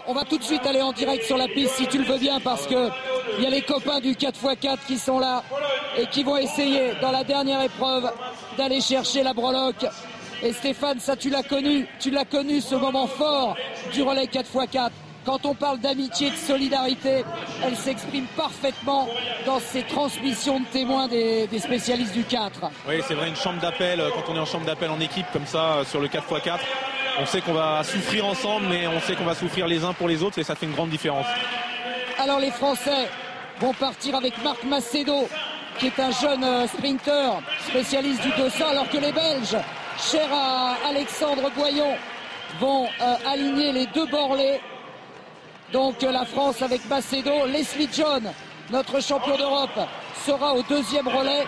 On va tout de suite aller en direct sur la piste si tu le veux bien, parce que il y a les copains du 4x4 qui sont là et qui vont essayer dans la dernière épreuve d'aller chercher la breloque. Et Stéphane, ça tu l'as connu ce moment fort du relais 4x4. Quand on parle d'amitié, de solidarité, elle s'exprime parfaitement dans ces transmissions de témoins des spécialistes du 4. Oui, c'est vrai, une chambre d'appel, quand on est en chambre d'appel en équipe comme ça sur le 4x4, on sait qu'on va souffrir ensemble, mais on sait qu'on va souffrir les uns pour les autres et ça fait une grande différence. Alors les Français vont partir avec Marc Macedo, qui est un jeune sprinter, spécialiste du 200, alors que les Belges, chers à Alexandre Boyon, vont aligner les deux borlets. Donc la France avec Macedo, Leslie John, notre champion d'Europe, sera au deuxième relais,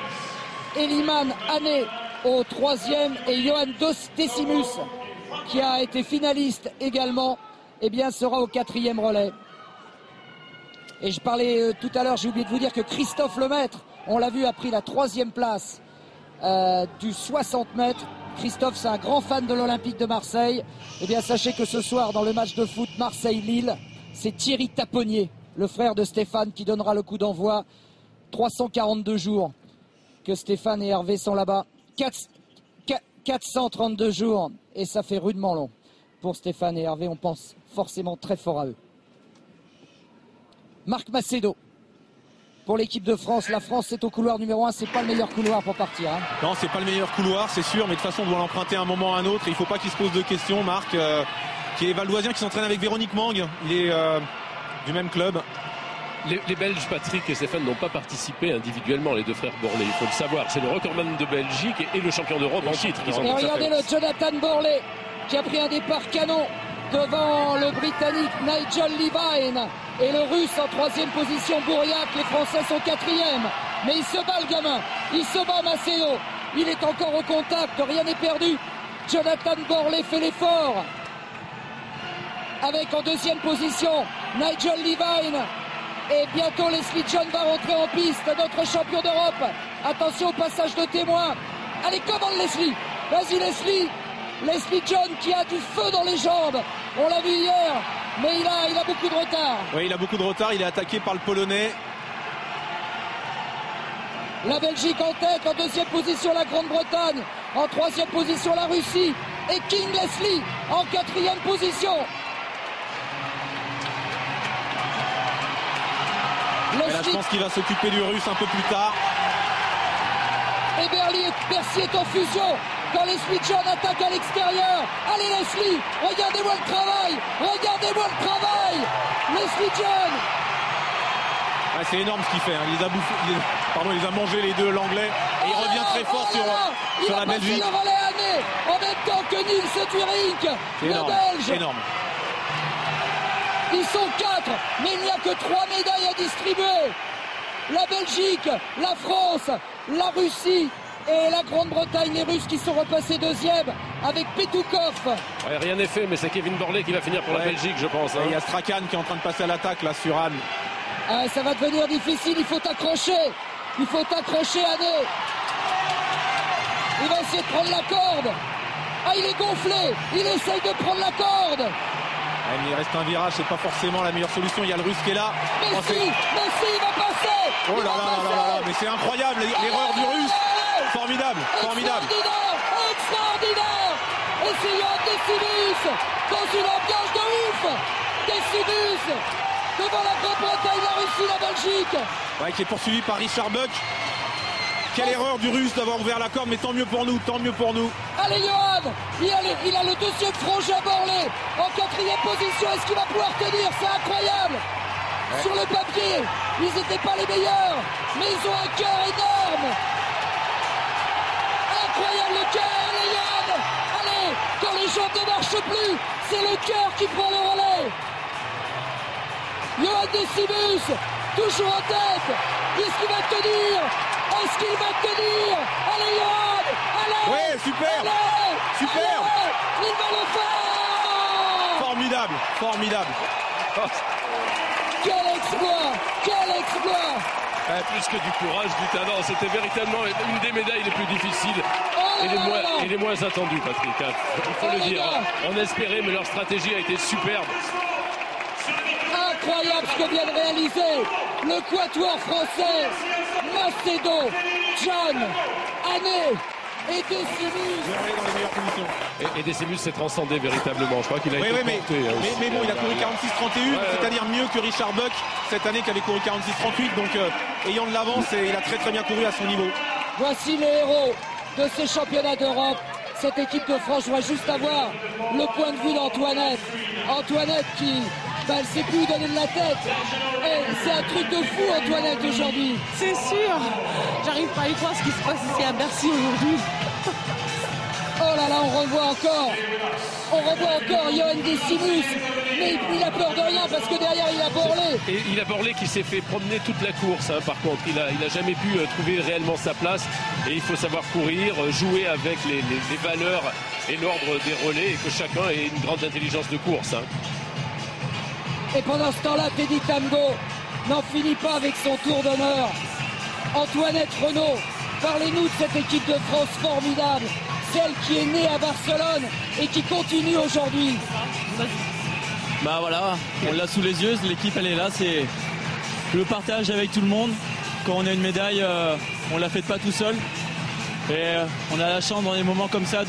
Eliman Hané au troisième et Johan Decimus, qui a été finaliste également, eh bien, sera au quatrième relais. Et je parlais tout à l'heure, j'ai oublié de vous dire que Christophe Lemaître, on l'a vu, a pris la troisième place du 60 mètres. Christophe, c'est un grand fan de l'Olympique de Marseille. Eh bien, sachez que ce soir, dans le match de foot Marseille-Lille, c'est Thierry Taponnier, le frère de Stéphane, qui donnera le coup d'envoi. 342 jours que Stéphane et Hervé sont là-bas. 432 jours, et ça fait rudement long. Pour Stéphane et Hervé, on pense forcément très fort à eux. Marc Macedo. Pour l'équipe de France, la France est au couloir numéro 1, c'est pas le meilleur couloir pour partir. Hein. Non, c'est pas le meilleur couloir, c'est sûr, mais de toute façon on doit l'emprunter un moment à un autre. Il faut pas qu'il se pose de questions, Marc, qui est valdoisien, qui s'entraîne avec Véronique Mang, il est du même club. Les Belges, Patrick et Stéphane, n'ont pas participé individuellement, les deux frères Borlée, il faut le savoir. C'est le recordman de Belgique et le champion d'Europe en titre. Et regardez le Jonathan Borlée qui a pris un départ canon devant le Britannique Nigel Levine et le Russe en troisième position Bouriac. Les Français sont quatrième, mais il se bat le gamin, il se bat Macedo, il est encore au contact, rien n'est perdu. Jonathan Borlée fait l'effort avec en deuxième position Nigel Levine. Et bientôt Leslie John va rentrer en piste, notre champion d'Europe. Attention au passage de témoin. Allez, commande Leslie. Vas-y Leslie. Leslie John qui a du feu dans les jambes. On l'a vu hier, mais il a beaucoup de retard. Oui, il a beaucoup de retard, il est attaqué par le Polonais. La Belgique en tête, en deuxième position la Grande-Bretagne, en troisième position la Russie. Et King Leslie en quatrième position. Là, je pense qu'il va s'occuper du Russe un peu plus tard. Et Bercy est en fusion quand Leslie John attaque à l'extérieur. Allez Leslie, regardez-moi le travail. Leslie John. Ah, c'est énorme ce qu'il fait. Hein. Il les a mangés les deux, l'anglais. Et il revient très fort sur la Belgique. Il a passé le relais à Hané en même temps que Nils Turing, le Belge. Énorme. Ils sont 4, mais il n'y a que 3 médailles à distribuer. La Belgique, la France, la Russie et la Grande-Bretagne, les Russes qui sont repassés deuxième avec Petukov. Ouais, rien n'est fait, mais c'est Kevin Borlée qui va finir pour la Belgique, je pense. Hein. Il y a Strachan qui est en train de passer à l'attaque là sur Anne. Ça va devenir difficile, il faut accrocher. Hané. Il va essayer de prendre la corde. Ah, il est gonflé, il essaye de prendre la corde. Il reste un virage, c'est pas forcément la meilleure solution. Il y a le Russe qui est là. Messi, il va passer. Oh là là, mais c'est incroyable, l'erreur du Russe. Formidable. Extraordinaire. Et c'est Johan Decimus dans une ambiance de ouf. Decimus devant la Grande-Bretagne, la Russie, la Belgique. Ouais, qui est poursuivi par Richard Buck. Quelle erreur du Russe d'avoir ouvert la corde, mais tant mieux pour nous. Allez Johan, il a le deuxième frangin Borlée en quatrième position. Est-ce qu'il va pouvoir tenir? C'est incroyable. Ouais. Sur le papier, ils n'étaient pas les meilleurs, mais ils ont un cœur énorme. Incroyable le cœur, allez Johan. Allez, quand les jambes ne marchent plus, c'est le cœur qui prend le relais. Johan Decimus, toujours en tête. Est-ce qu'il va tenir? Allez Johan, allez. Ouais, super. Allez, il va le faire. Formidable. Quel exploit. Plus que du courage, du talent, c'était véritablement une des médailles les plus difficiles et les moins attendues, Patrick. Il faut le dire. On espérait, mais leur stratégie a été superbe. incroyable ce que vient de réaliser le quatuor français. Macedo, John, Ané et Decimus. Dans les meilleures positions. Et Decimus s'est transcendé véritablement. Je crois qu'il a été porté. Mais bon, il a couru 46-31, c'est-à-dire mieux que Richard Buck cette année qui avait couru 46-38. Donc ayant de l'avance, il a très très bien couru à son niveau. Voici les héros de ces championnats d'Europe. Cette équipe de France, je vois juste avoir le point de vue d'Antoinette. Antoinette qui, elle sait plus où donner de la tête. Et c'est un truc de fou, Antoinette, aujourd'hui. C'est sûr. J'arrive pas à y croire ce qui se passe ici à Bercy aujourd'hui. Oh là là, on revoit encore Johan Decimus, mais il a peur de rien parce que derrière il a Borlé. Et il a Borlé qui s'est fait promener toute la course, hein, par contre. Il a jamais pu trouver réellement sa place. Et il faut savoir courir, jouer avec les valeurs et l'ordre des relais et que chacun ait une grande intelligence de course. Hein. Et pendant ce temps-là, Teddy Tango n'en finit pas avec son tour d'honneur. Antoinette Renaud, parlez-nous de cette équipe de France formidable. Celle qui est née à Barcelone et qui continue aujourd'hui. Bah voilà, on l'a sous les yeux, l'équipe elle est là, c'est le partage avec tout le monde. Quand on a une médaille, on la fête pas tout seul. Et on a la chance dans des moments comme ça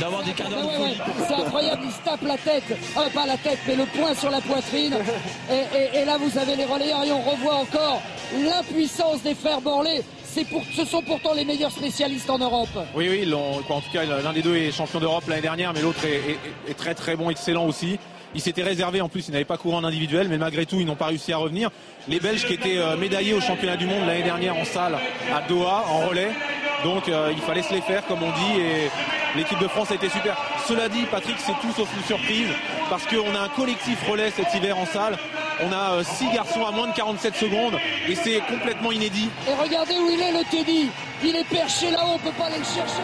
d'avoir des quarts d'heure de folie. C'est incroyable, il se tape la tête, pas la tête, mais le poing sur la poitrine. Et là vous avez les relayeurs et on revoit encore l'impuissance des frères Borlé. Ce sont pourtant les meilleurs spécialistes en Europe. Oui, en tout cas l'un des deux est champion d'Europe l'année dernière, mais l'autre est très très bon, excellent aussi. Il s'était réservé, en plus il n'avait pas couru en individuel, mais malgré tout ils n'ont pas réussi à revenir. Les Belges qui étaient médaillés au championnat du monde l'année dernière en salle à Doha, en relais, donc il fallait se les faire comme on dit, et l'équipe de France a été super. Cela dit, Patrick, c'est tout sauf une surprise, parce qu'on a un collectif relais cet hiver en salle. On a 6 garçons à moins de 47 secondes et c'est complètement inédit. Et regardez où il est, le Teddy. Il est perché là-haut, on ne peut pas aller le chercher.